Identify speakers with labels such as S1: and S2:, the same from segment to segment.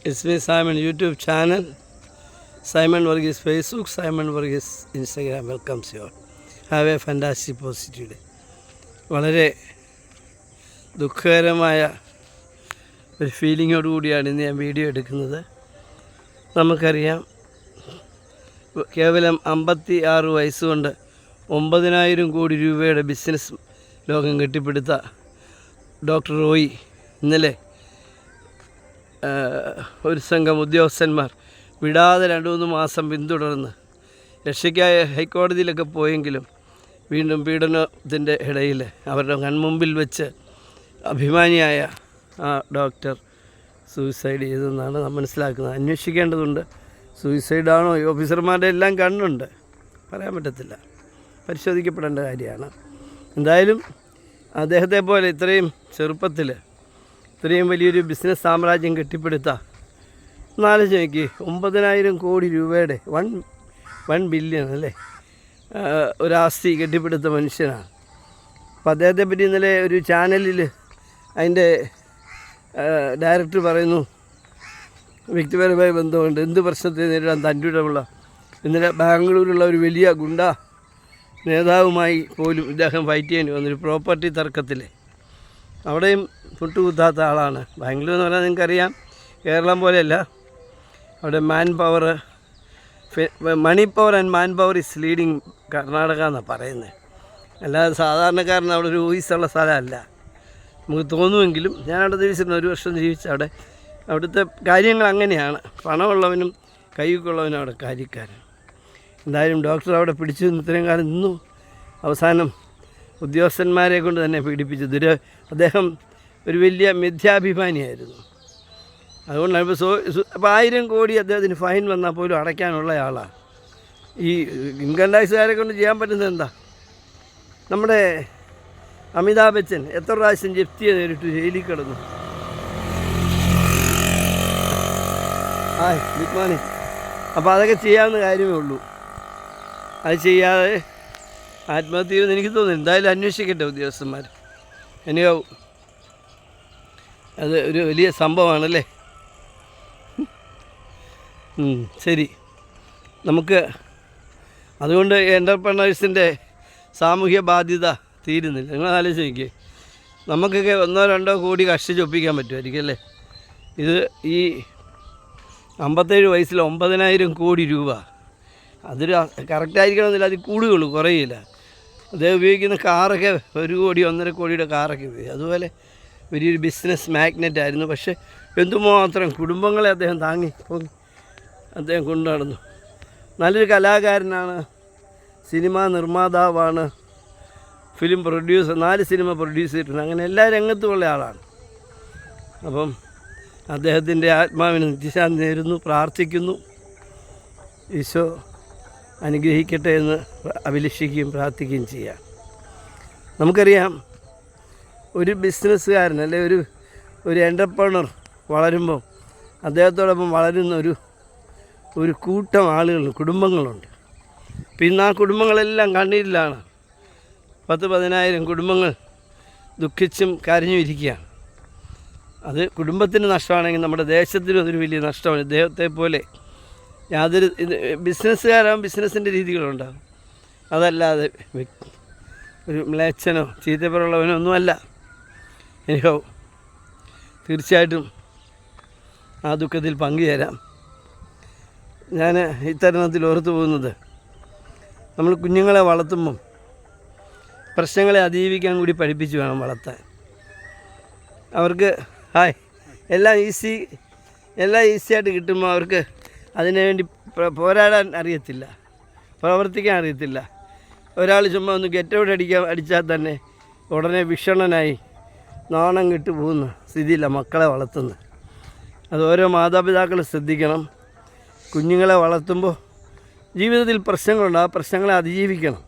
S1: It's me, Simon, YouTube channel, Simon Varghese Facebook, Simon Varghese Instagram. Welcomes you all. Have a fantastic positive day. വളരെ ദുഃഖകരമായ ഒരു ഫീലിങ്ങോട് കൂടിയാണ് ഇന്ന് ഞാൻ video എടുക്കുന്നത്. നമുക്കറിയാം, കേവലം 56 വയസ്സുകൊണ്ട് 9,000 കോടി രൂപയുടെ ബിസിനസ് ലോകം കെട്ടിപ്പടുത്ത ഡോക്ടർ റോയി ഇന്നലെ ഒരു സംഘം ഉദ്യോഗസ്ഥന്മാർ വിടാതെ 2-3 മാസം പിന്തുടർന്ന് രക്ഷയ്ക്കായ ഹൈക്കോടതിയിലൊക്കെ പോയെങ്കിലും വീണ്ടും പീഡനത്തിൻ്റെ ഇടയിൽ അവരുടെ കൺമുമ്പിൽ വെച്ച് അഭിമാനിയായ ആ ഡോക്ടർ സൂയിസൈഡ് ചെയ്തെന്നാണ് നാം മനസ്സിലാക്കുന്നത്. അന്വേഷിക്കേണ്ടതുണ്ട്. സൂയിസൈഡാണോ? ഈ ഓഫീസർമാരുടെ എല്ലാം കണ്ണുണ്ട്, പറയാൻ പറ്റത്തില്ല, പരിശോധിക്കപ്പെടേണ്ട കാര്യമാണ്. എന്തായാലും അദ്ദേഹത്തെ പോലെ ഇത്രയും ചെറുപ്പത്തിൽ ഇത്രയും വലിയൊരു ബിസിനസ് സാമ്രാജ്യം കെട്ടിപ്പടുത്ത, എന്നാലോചിച്ച് നോക്കി, 9,000 കോടി രൂപയുടെ 1 ബില്യൺ അല്ലേ ഒരാസ്തി കെട്ടിപ്പടുത്ത മനുഷ്യനാണ്. അപ്പോൾ അദ്ദേഹത്തെ പറ്റി ഇന്നലെ ഒരു ചാനലിൽ അതിൻ്റെ ഡയറക്ടർ പറയുന്നു, വ്യക്തിപരമായ ബന്ധമുണ്ട്, എന്ത് പ്രശ്നത്തെ നേരിടാൻ തൻ്റെയുള്ള. ഇന്നലെ ബാംഗ്ലൂരിലുള്ള ഒരു വലിയ ഗുണ്ട നേതാവുമായി പോലും ഇദ്ദേഹം ഫൈറ്റ് ചെയ്യേണ്ടി വന്നൊരു പ്രോപ്പർട്ടി തർക്കത്തിൽ. അവിടെയും മുട്ടുകുത്താത്ത ആളാണ്. ബാംഗ്ലൂർ എന്ന് പറഞ്ഞാൽ നിങ്ങൾക്കറിയാം, കേരളം പോലെയല്ല. അവിടെ money power and man power is leading Karnataka എന്നാണ് പറയുന്നത്. അല്ലാതെ സാധാരണക്കാരന് അവിടെ ഒരു വോയിസുള്ള സ്ഥലമല്ല. നമുക്ക് തോന്നുമെങ്കിലും ഞാൻ അവിടെ ജീവിച്ചിരുന്നു, 1 വർഷം ജീവിച്ച അവിടെ. അവിടുത്തെ കാര്യങ്ങൾ അങ്ങനെയാണ്. പണമുള്ളവനും കൈക്കുള്ളവനും അവിടെ കാര്യക്കാരൻ. എന്തായാലും ഡോക്ടർ അവിടെ പിടിച്ചു ഇത്രയും കാലം നിന്നു. അവസാനം ഉദ്യോഗസ്ഥന്മാരെ കൊണ്ട് തന്നെ പീഡിപ്പിച്ചു. അദ്ദേഹം ഒരു വലിയ മിഥ്യാഭിമാനിയായിരുന്നു. അതുകൊണ്ടാണ് അപ്പോൾ 1000 കോടി അദ്ദേഹത്തിന് ഫൈൻ വന്നാൽ പോലും അടയ്ക്കാനുള്ള ആളാണ്. ഈ ഇൻകം ടാക്സുകാരെ കൊണ്ട് ചെയ്യാൻ പറ്റുന്നത് എന്താ? നമ്മുടെ അമിതാഭ് ബച്ചൻ എത്ര പ്രാവശ്യം ജപ്തി നേരിട്ട് ജയിലിൽ കിടന്നു. Good morning. അപ്പോൾ അതൊക്കെ ചെയ്യാവുന്ന കാര്യമേ ഉള്ളൂ. അത് ചെയ്യാതെ ആത്മഹത്യ ചെയ്യുമെന്ന് എനിക്ക് തോന്നുന്നു. എന്തായാലും അന്വേഷിക്കട്ടെ ഉദ്യോഗസ്ഥന്മാർ. എനിക്കാവും അത് ഒരു വലിയ സംഭവമാണല്ലേ. ശരി, നമുക്ക് അതുകൊണ്ട് എൻ്റർപ്രണേഴ്സിൻ്റെ സാമൂഹ്യ ബാധ്യത തീരുന്നില്ല. നിങ്ങൾ ആലോചിച്ച് നോക്കിയേ, നമുക്കൊക്കെ 1-2 കോടി കഷ്ടിച്ചൊപ്പിക്കാൻ പറ്റുമായിരിക്കും അല്ലേ. ഇത് ഈ 57 വയസ്സിൽ 9,000 കോടി രൂപ, അതൊരു കറക്റ്റായിരിക്കണമെന്നില്ല, അതിൽ കൂടുകയുള്ളൂ, കുറയില്ല. അദ്ദേഹം ഉപയോഗിക്കുന്ന കാറൊക്കെ 1 കോടി 1.5 കോടിയുടെ കാറൊക്കെ ഉപയോഗിക്കും. അതുപോലെ വലിയൊരു ബിസിനസ് മാഗ്നറ്റ് ആയിരുന്നു. പക്ഷേ എന്തുമാത്രം കുടുംബങ്ങളെ അദ്ദേഹം താങ്ങി അദ്ദേഹം കൊണ്ടു നടന്നു. നല്ലൊരു കലാകാരനാണ്, സിനിമാ നിർമ്മാതാവാണ്, ഫിലിം പ്രൊഡ്യൂസർ, 4 സിനിമ പ്രൊഡ്യൂസ് ചെയ്തിട്ടുണ്ട്. അങ്ങനെ എല്ലാ രംഗത്തുമുള്ള ആളാണ്. അപ്പം അദ്ദേഹത്തിൻ്റെ ആത്മാവിന് നിത്യശാന്തി നേരുന്നു, പ്രാർത്ഥിക്കുന്നു. ഈശോ അനുഗ്രഹിക്കട്ടെ എന്ന് അഭിലഷിക്കുകയും പ്രാർത്ഥിക്കുകയും ചെയ്യാം. നമുക്കറിയാം, ഒരു ബിസിനസ്സുകാരൻ അല്ലെ ഒരു എൻ്റർപ്രണർ വളരുമ്പോൾ അദ്ദേഹത്തോടൊപ്പം വളരുന്ന ഒരു കൂട്ടം ആളുകൾ, കുടുംബങ്ങളുണ്ട്. പിന്നെ ആ കുടുംബങ്ങളെല്ലാം കണ്ണീരിലാണ്. 10,000 കുടുംബങ്ങൾ ദുഃഖിച്ചും കരഞ്ഞും ഇരിക്കുകയാണ്. അത് കുടുംബത്തിന് നഷ്ടമാണെങ്കിൽ നമ്മുടെ ദേശത്തിനും അതൊരു വലിയ നഷ്ടമാണ്. ഇദ്ദേഹത്തെ പോലെ യാതൊരു ബിസിനസ്സുകാരാകും, ബിസിനസ്സിൻ്റെ രീതികളുണ്ടാകും. അതല്ലാതെ ഒരു മ്ലേച്ഛനോ ചീത്തപ്പുറമുള്ളവനോ ഒന്നുമല്ല. എനിക്കോ തീർച്ചയായിട്ടും ആ ദുഃഖത്തിൽ പങ്കുചേരാം. ഞാൻ ഇത്തരുണത്തിൽ ഓർത്തു പോകുന്നത്, നമ്മൾ കുഞ്ഞുങ്ങളെ വളർത്തുമ്പം പ്രശ്നങ്ങളെ അതിജീവിക്കാൻ കൂടി പഠിപ്പിച്ച് വേണം വളർത്താൻ. അവർക്ക് എല്ലാം ഈസിയായിട്ട് കിട്ടുമ്പോൾ അവർക്ക് അതിനുവേണ്ടി പോരാടാൻ അറിയത്തില്ല, പ്രവർത്തിക്കാൻ അറിയത്തില്ല. ഒരാൾ ചുമ്മാ ഒന്ന് ഗെറ്റ് ഔട്ട് അടിച്ചാൽ തന്നെ ഉടനെ വിഷണ്ണനായി നാണം കെട്ടു പോകുന്ന സ്ഥിതിയില്ല മക്കളെ വളർത്തുന്നത്. അത് ഓരോ മാതാപിതാക്കൾ ശ്രദ്ധിക്കണം. കുഞ്ഞുങ്ങളെ വളർത്തുമ്പോൾ ജീവിതത്തിൽ പ്രശ്നങ്ങളുണ്ട്, ആ പ്രശ്നങ്ങളെ അതിജീവിക്കണം.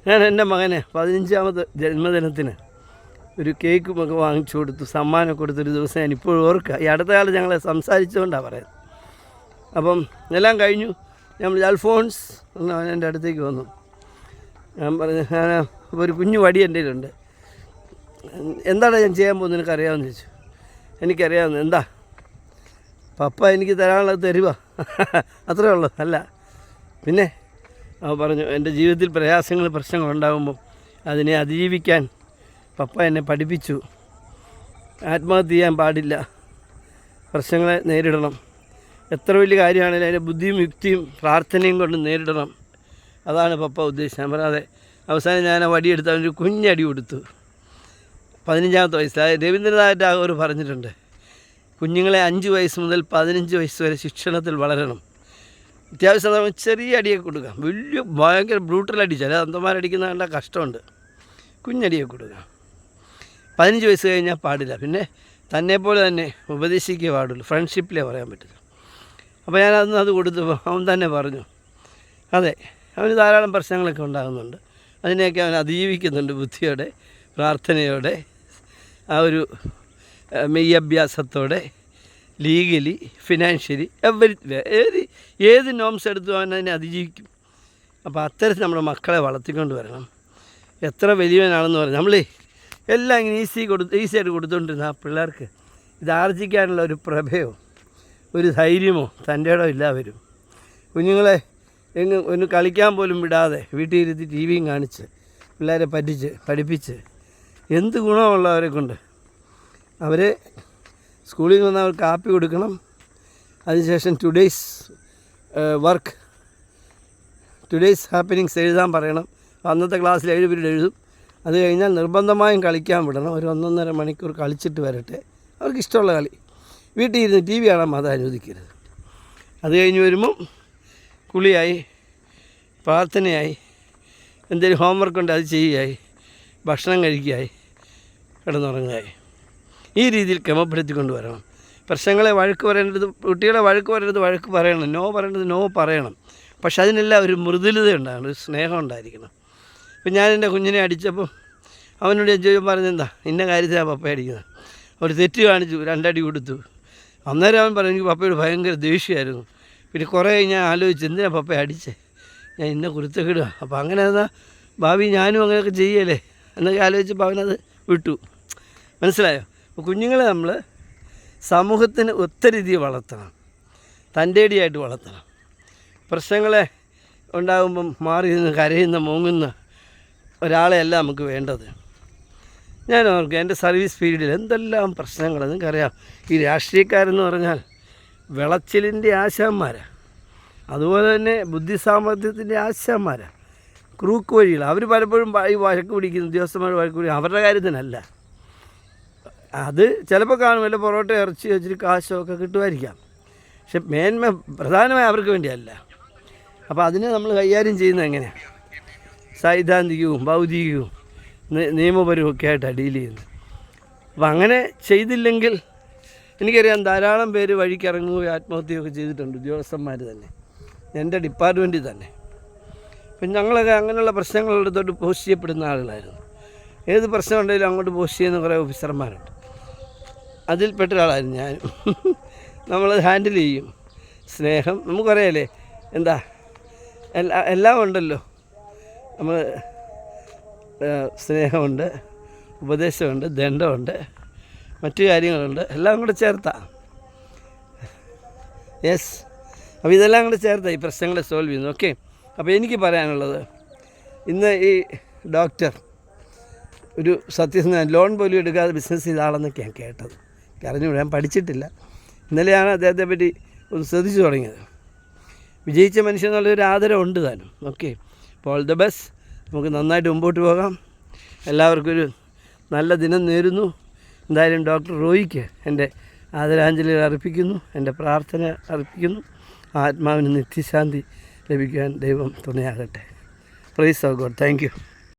S1: ഞാൻ എൻ്റെ മകന് 15ാമത് ജന്മദിനത്തിന് ഒരു കേക്ക് ഒക്കെ വാങ്ങിച്ചു കൊടുത്തു, സമ്മാനം കൊടുത്തൊരു ദിവസം ഞാൻ ഇപ്പോഴും ഓർക്കുക. ഈ അടുത്ത കാലത്ത് ഞങ്ങളെ സംസാരിച്ചുകൊണ്ടാണ് പറയുന്നത്. അപ്പം എല്ലാം കഴിഞ്ഞു. ഞാൻ അൽഫോൺസ് എൻ്റെ അടുത്തേക്ക് വന്നു. ഞാൻ പറഞ്ഞു, ഒരു കുഞ്ഞു വടി എൻ്റെ കയ്യിലുണ്ട്, എന്താണ് ഞാൻ ചെയ്യാൻ പോകുന്നത് നിനക്കറിയാമെന്ന് ചോദിച്ചു. എനിക്കറിയാവുന്ന എന്താ? പപ്പ എനിക്ക് തരാനുള്ളത് തരുക, അത്രേ ഉള്ളൂ. അല്ല പിന്നെ അവ പറഞ്ഞു, എൻ്റെ ജീവിതത്തിൽ പ്രയാസങ്ങൾ പ്രശ്നങ്ങളുണ്ടാകുമ്പോൾ അതിനെ അതിജീവിക്കാൻ പപ്പ എന്നെ പഠിപ്പിച്ചു. ആത്മഹത്യ ചെയ്യാൻ പാടില്ല, പ്രശ്നങ്ങളെ നേരിടണം. എത്ര വലിയ കാര്യമാണെങ്കിലും അതിൻ്റെ ബുദ്ധിയും യുക്തിയും പ്രാർത്ഥനയും കൊണ്ട് നേരിടണം. അതാണ് പപ്പ ഉദ്ദേശിച്ചത്. ഞാൻ പറയാതെ അവസാനം ഞാൻ ആ വടിയെടുത്ത് അവനൊരു കുഞ്ഞടി കൊടുത്തു. 15ാമത്തെ വയസ്സിൽ രവീന്ദ്രനാഥ ടാഗോർ പറഞ്ഞിട്ടുണ്ട്, കുഞ്ഞുങ്ങളെ 5 വയസ്സ് മുതൽ 15 വയസ്സ് വരെ ശിക്ഷണത്തിൽ വളരണം. അത്യാവശ്യം ചെറിയ അടിയൊക്കെ കൊടുക്കാം, വലിയ ഭയങ്കര ബ്രൂട്ടൽ അടിച്ചാൽ അന്തമാരടിക്കുന്ന നല്ല കഷ്ടമുണ്ട്. കുഞ്ഞടിയൊക്കെ കൊടുക്കാം. 15 വയസ്സ് കഴിഞ്ഞാൽ പാടില്ല. പിന്നെ തന്നെപ്പോലെ തന്നെ ഉപദേശിക്കേ പാടുള്ളൂ, ഫ്രണ്ട്ഷിപ്പിലേ പറയാൻ പറ്റില്ല. അപ്പോൾ ഞാനന്ന് അത് കൊടുത്തപ്പോൾ അവൻ തന്നെ പറഞ്ഞു, അതെ അവന് ധാരാളം പ്രശ്നങ്ങളൊക്കെ ഉണ്ടാകുന്നുണ്ട്, അതിനെയൊക്കെ അവൻ അതിജീവിക്കുന്നുണ്ട് ബുദ്ധിയോടെ, പ്രാർത്ഥനയോടെ, ആ ഒരു മെയ്യഭ്യാസത്തോടെ, ലീഗലി, ഫിനാൻഷ്യലി, ഏത് നോംസ് എടുത്തും അവൻ അതിനെ അതിജീവിക്കും. അപ്പോൾ അത്തരത്തിൽ നമ്മുടെ മക്കളെ വളർത്തിക്കൊണ്ട് വരണം. എത്ര വലിയവനാണെന്ന് പറഞ്ഞാൽ നമ്മളേ എല്ലാം ഇങ്ങനെ ഈസിയായിട്ട് കൊടുത്തുകൊണ്ടിരുന്ന ആ പിള്ളേർക്ക് ഇത് ആർജിക്കാനുള്ള ഒരു പ്രഭയോ ഒരു ധൈര്യമോ തൻ്റെ ഇടം ഇല്ല വരും. കുഞ്ഞുങ്ങളെ ഒന്ന് കളിക്കാൻ പോലും വിടാതെ വീട്ടിൽ ഇരുത്തി ടി വിയും കാണിച്ച് പിള്ളേരെ പഠിപ്പിച്ച് എന്ത് ഗുണമുള്ളവരെ കൊണ്ട്. അവരെ സ്കൂളിൽ നിന്ന് വന്ന് അവർക്ക് കാപ്പി കൊടുക്കണം, അതിനുശേഷം ടുഡേയ്സ് ഹാപ്പനിങ്സ് എഴുതാൻ പറയണം. അന്നത്തെ ക്ലാസ്സിൽ 7 പീരീഡ് എഴുതും. അത് കഴിഞ്ഞാൽ നിർബന്ധമായും കളിക്കാൻ വിടണം. ഒരു 1.5 മണിക്കൂർ കളിച്ചിട്ട് വരട്ടെ, അവർക്ക് ഇഷ്ടമുള്ള കളി. വീട്ടിൽ ഇരുന്ന് ടി വി കാണാൻ അത് അനുവദിക്കരുത്. അത് കഴിഞ്ഞ് വരുമ്പം കുളിയായി, പ്രാർത്ഥനയായി, എന്തെങ്കിലും ഹോംവർക്ക് ഉണ്ട് അത് ചെയ്യുകയായി, ഭക്ഷണം കഴിക്കുകയായി, കിടന്നുറങ്ങുകയായി. ഈ രീതിയിൽ ക്രമപ്പെടുത്തിക്കൊണ്ട് വരണം. പ്രശ്നങ്ങളെ വഴക്ക് പറയേണ്ടത്, കുട്ടികളെ വഴക്ക് പറയണം, നോ പറയേണ്ടത് നോ പറയണം. പക്ഷെ അതിനെല്ലാം ഒരു മൃദുലത ഉണ്ടാകണം, ഒരു സ്നേഹം ഉണ്ടായിരിക്കണം. ഇപ്പം ഞാൻ എൻ്റെ കുഞ്ഞിനെ അടിച്ചപ്പോൾ അവനോട് ഞാൻ പറഞ്ഞെന്താ ഇന്ന കാര്യത്തിലാണ് പപ്പ അടിക്കുന്നത്. ഒരു തെറ്റ് കാണിച്ചു, 2 അടി കൊടുത്തു. അന്നേരം അവൻ പറഞ്ഞു എനിക്ക് പപ്പയോട് ഭയങ്കര ദേഷ്യമായിരുന്നു. പിന്നെ കുറേ ഞാൻ ആലോചിച്ച് എന്തിനാണ് പപ്പയെ അടിച്ചേ, ഞാൻ ഇന്ന കുരുത്തക്കിടുക. അപ്പോൾ അങ്ങനെ എന്നാൽ ഭാവി ഞാനും അങ്ങനെയൊക്കെ ചെയ്യല്ലേ എന്നൊക്കെ ആലോചിച്ചപ്പോൾ അവനത് വിട്ടു. മനസ്സിലായോ? അപ്പോൾ കുഞ്ഞുങ്ങളെ നമ്മൾ സമൂഹത്തിന് ഒത്ത രീതിയിൽ വളർത്തണം, തൻ്റേടിയായിട്ട് വളർത്തണം. പ്രശ്നങ്ങളെ ഉണ്ടാകുമ്പം മാറി നിന്ന് കരയുന്ന മൂങ്ങുന്ന ഒരാളെയല്ല നമുക്ക് വേണ്ടത്. ഞാൻ ഓർക്കും എൻ്റെ സർവീസ് പീരീഡിൽ എന്തെല്ലാം പ്രശ്നങ്ങൾ. നിങ്ങൾക്കറിയാം, ഈ രാഷ്ട്രീയക്കാരെന്ന് പറഞ്ഞാൽ വിളച്ചിലിൻ്റെ ആശാന്മാരാണ്, അതുപോലെ തന്നെ ബുദ്ധിസാമർഥ്യത്തിൻ്റെ ആശാന്മാരാണ്, ക്രൂക്ക് വഴികൾ. അവർ പലപ്പോഴും ഈ വഴക്ക് പിടിക്കുന്ന ഉദ്യോഗസ്ഥന്മാർ വഴക്ക് പിടിക്കും, അവരുടെ കാര്യത്തിനല്ല. അത് ചിലപ്പോൾ കാണും, വല്ല പൊറോട്ട ഇറച്ചി വെച്ചിട്ട് കാശമൊക്കെ കിട്ടുമായിരിക്കാം. പക്ഷെ പ്രധാനമായി അവർക്ക് വേണ്ടിയല്ല. അപ്പോൾ അതിനെ നമ്മൾ കൈകാര്യം ചെയ്യുന്നത് എങ്ങനെയാണ്? സൈദ്ധാന്തികവും ഭൗതികവും നിയമപരവും ഒക്കെ ആയിട്ടാണ് ഡീൽ ചെയ്യുന്നത്. അപ്പം അങ്ങനെ ചെയ്തില്ലെങ്കിൽ എനിക്കറിയാം ധാരാളം പേര് വഴിക്കിറങ്ങുകയും ആത്മഹത്യയൊക്കെ ചെയ്തിട്ടുണ്ട്, ഉദ്യോഗസ്ഥന്മാർ തന്നെ, എൻ്റെ ഡിപ്പാർട്ട്മെൻറ്റിൽ തന്നെ. അപ്പം ഞങ്ങളൊക്കെ അങ്ങനെയുള്ള പ്രശ്നങ്ങളെടുത്തോട്ട് പോസ്റ്റ് ചെയ്യപ്പെടുന്ന ആളുകളായിരുന്നു. ഏത് പ്രശ്നം ഉണ്ടെങ്കിലും അങ്ങോട്ട് പോസ്റ്റ് ചെയ്യുന്ന കുറേ ഓഫീസർമാരുണ്ട്, അതിൽപ്പെട്ട ഒരാളായിരുന്നു ഞാനും. നമ്മളത് ഹാൻഡിൽ ചെയ്യും. സ്നേഹം നമുക്കറിയാലേ, എന്താ എല്ലാം ഉണ്ടല്ലോ. നമ്മൾ സ്നേഹമുണ്ട്, ഉപദേശമുണ്ട്, ദണ്ഡമുണ്ട്, മറ്റു കാര്യങ്ങളുണ്ട്, എല്ലാം കൂടെ ചേർത്താ. യെസ്, അപ്പോൾ ഇതെല്ലാം കൂടെ ചേർത്താ ഈ പ്രശ്നങ്ങളെ സോൾവ് ചെയ്യുന്നു. ഓക്കെ. അപ്പോൾ എനിക്ക് പറയാനുള്ളത്, ഇന്ന് ഈ ഡോക്ടർ ഒരു സത്യസന്ധ ലോൺ പോലും എടുക്കാതെ ബിസിനസ് ചെയ്ത ആളെന്നൊക്കെ ഞാൻ കേട്ടത്. അറിഞ്ഞുകൂടാ, ഞാൻ പഠിച്ചിട്ടില്ല. ഇന്നലെയാണ് അദ്ദേഹത്തെ പറ്റി ഒന്ന് ശ്രദ്ധിച്ചു തുടങ്ങിയത്. വിജയിച്ച മനുഷ്യൻ എന്നുള്ളൊരു ആദരവുണ്ട് താനും. ഓക്കെ. അപ്പോൾ ഓൾ ദ ബെസ്റ്റ്. നമുക്ക് നന്നായിട്ട് മുമ്പോട്ട് പോകാം. എല്ലാവർക്കും ഒരു നല്ല ദിനം നേരുന്നു. എന്തായാലും ഡോക്ടർ റോയിക്ക് എൻ്റെ ആദരാഞ്ജലികൾ അർപ്പിക്കുന്നു, എൻ്റെ പ്രാർത്ഥന അർപ്പിക്കുന്നു. ആത്മാവിന് നിത്യശാന്തി ലഭിക്കാൻ ദൈവം തുണയാകട്ടെ. Praise of God. Thank U.